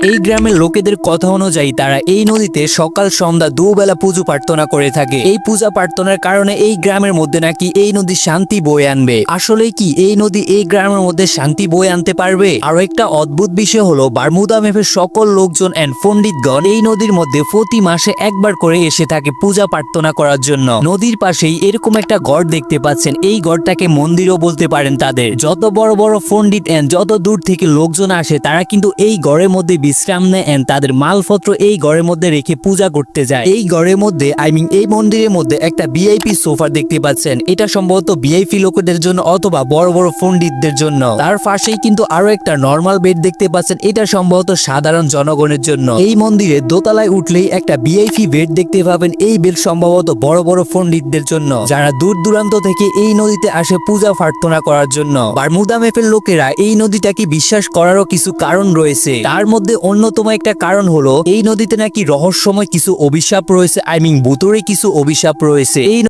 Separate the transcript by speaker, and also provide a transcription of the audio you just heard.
Speaker 1: এই গ্রামের লোকেদের কথা অনুযায়ী তারা এই নদীতে সকাল সন্ধ্যা দুবেলা পুজো প্রার্থনা করে থাকে। এই পূজা প্রার্থনার কারণে এই গ্রামের মধ্যে নাকি এই নদী শান্তি বয়ে আনবে। আসলে কি এই নদী এই গ্রামের মধ্যে শান্তি বয়ে আনতে পারবে? আরো একটা অদ্ভুত বিষয় হলো বারমুদা মেফের সকল লোকজন এন্ড পণ্ডিতগণ এই নদীর মধ্যে প্রতি মাসে একবার করে এসে থাকে পূজা প্রার্থনা করার জন্য। নদীর পাশেই এরকম একটা গড় দেখতে পাচ্ছেন, এই গড়টাকে মন্দিরও বলতে পারেন। তাদের যত বড় বড় পণ্ডিত এন্ড যত দূর থেকে লোকজন আসে তারা কিন্তু এই গড়ের মধ্যে বিশ্রাম নেয় এন্ড তাদের মালপত্র এই গড়ের মধ্যে রেখে পূজা করতে যায়। এই গড়ের মধ্যে এই মন্দিরের মধ্যে একটা ভিআইপি সোফা দেখতে পাচ্ছেন, এটা সম্ভবত ভিআইপি লোকদের জন্য অথবা বড় বড় পণ্ডিতদের জন্য। তার পাশেই কিন্তু আরো একটা নর্মাল বেড দেখতে পাচ্ছেন, এটা সম্ভবত সাধারণ জনগণের জন্য। এই মন্দিরে দোতলায় উঠলেই একটা ভিআইপি বেড দেখতে পাবেন, এই বেড সম্ভবত বড় বড় পণ্ডিতদের জন্য যারা দূর দূরান্ত থেকে এই নদীতে আসে পূজা প্রার্থনা করার জন্য। বারমুদা মেফের লোকেরা এই নদীটাকে বিশ্বাস করারও কিছু কারণ রয়েছে। তার মধ্যে অন্যতম একটা কারণ হলো এই নদীতে নাকি রহস্যময় কিছু অভিশাপ রয়েছে, ভূতুড়ে কিছু অভিশাপ রয়েছে। এই